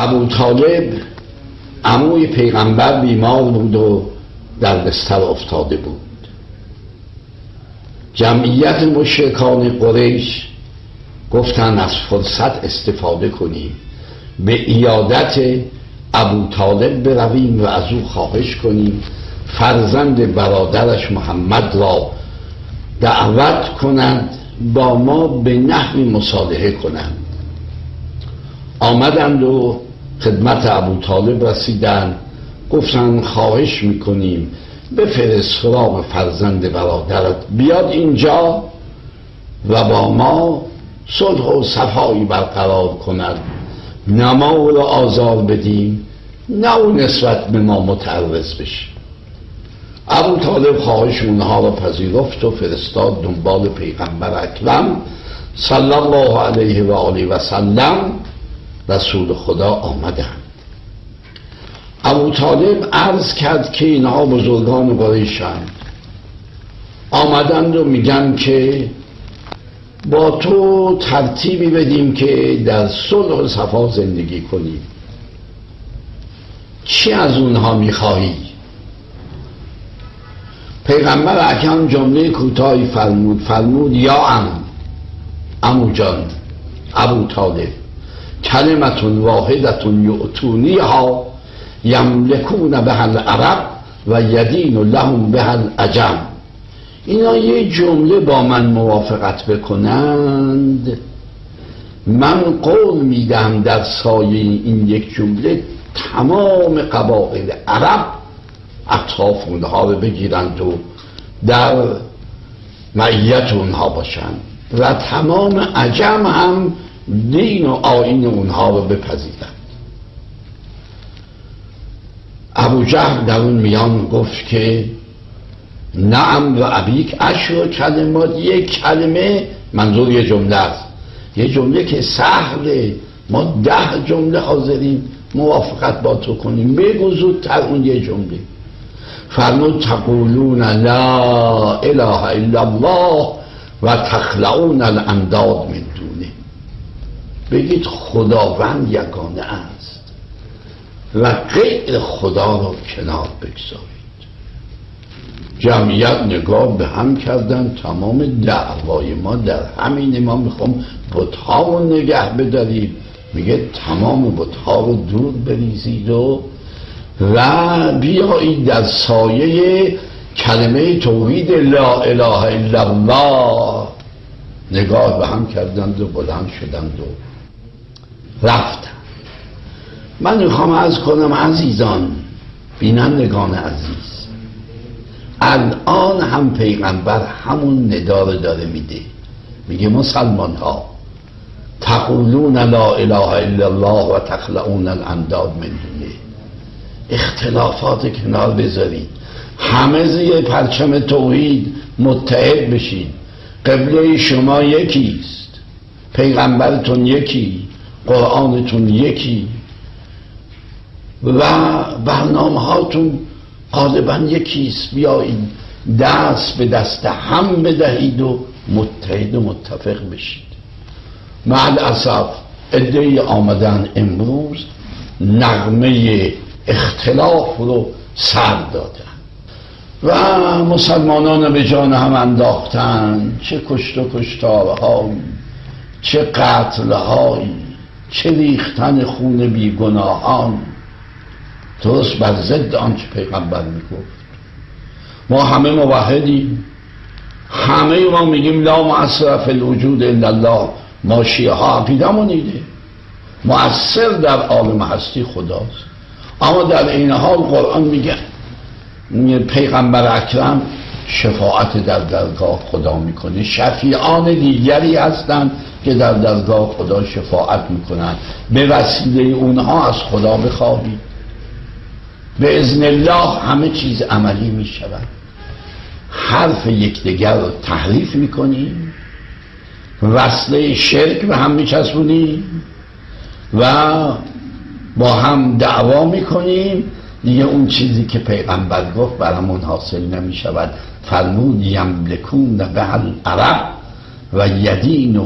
ابو طالب عموی پیغمبر بیمار بود و در بستر افتاده بود. جمعیت مشرکان قریش گفتن از فرصت استفاده کنیم، به عیادت ابو طالب برویم و از او خواهش کنیم فرزند برادرش محمد را دعوت کند با ما به نحوی مصالحه کنند. آمدند و خدمت ابو طالب رسیدند، گفتند خواهش میکنیم بفرست سراغ فرزند برادرت بیاد اینجا و با ما صلح و صفایی برقرار کند، نه ما او را آزار بدیم نه او نسبت به ما متعرض بشه. ابو طالب خواهش اونها را پذیرفت و فرستاد دنبال پیغمبر اکرم صلی الله علیه و آله و سلم. رسول خدا آمدند. ابو طالب عرض کرد که اینها بزرگان قریشند، آمدند و میگن که با تو ترتیبی بدیم که در صلح و صفا زندگی کنیم، چی از اونها میخواهی؟ پیغمبر اکرم جمله کوتاهی فرمود یا عمو جان ابو طالب، کلمتون واحدتون یؤتونیها یملکون بها العرب و یدین لهم بها العجم. اینا یه جمله با من موافقت بکنند، من قول میدم در سایه این یک جمله تمام قبایل عرب اطراف اونها رو بگیرند و در معیت اونها باشند و تمام عجم هم دین و آیین اونها رو بپذیرند. ابو جهل در اون میان گفت که نعم و ابیک عشر کلمات، یک کلمه منظور یه جمله است، یه جمله که سهله، ما 10 جمله حاضریم موافقت با تو کنیم، بگو زودتر اون یه جمله. فرمود تقولون لا اله الا الله و تخلعون الانداد من دونه، بگید خداوند یگانه است و غیر خدا را کنار بگذارید. جمعیت نگاه به هم کردن، تمام دعوای ما در همین، ما میخوام بت‌ها رو نگه بدارید، میگه تمام بت‌ها رو دور بریزید و بیایید در سایه کلمه توحید لا اله الا الله. نگاه به هم کردند و بلند شدند و رفتند. من میخوام عرض کنم عزیزان، بینندگان عزیز، الان هم پیغمبر همون ندا رو داره میده، میگه مسلمان ها تقولون لا اله الا الله و تخلعون الانداد من دونه، اختلافات کنار بذارید، همه زیر پرچم توحید متحد بشید، قبله شما یکیست، پیغمبرتون یکی، قرآنتون یکی و برنامه هاتون غالبا یکیست، بیایید دست به دست هم بدهید و متحد و متفق بشید. مع الاسف عده‌ای آمدن امروز نغمه اختلاف رو سر دادن و مسلمانان به جان هم انداختن، چه کشت و کشتارهایی، چه قتلهایی، چه ریختن خون بیگناهان، درست بر ضد آنچه پیغمبر میگفت. ما همه موحدیم، همه ما میگیم لا مؤثر فی الوجود الا الله، ما شیعه ها عقیدمون اینه، مؤثر در عالم هستی خداست، اما در این حال قرآن میگه پیغمبر اکرم شفاعت در درگاه خدا میکنه، شفیعان دیگری هستند که در درگاه خدا شفاعت میکنن، به وسیله اونها از خدا بخواهید، به اذن الله همه چیز عملی میشود. حرف یکدیگر رو تحریف میکنیم، وصله شرک به هم میچسبونیم و با هم دعوا میکنیم، دیگه اون چیزی که پیغمبر گفت برامون حاصل نمیشود. فرمود یملکون به العرب و یدین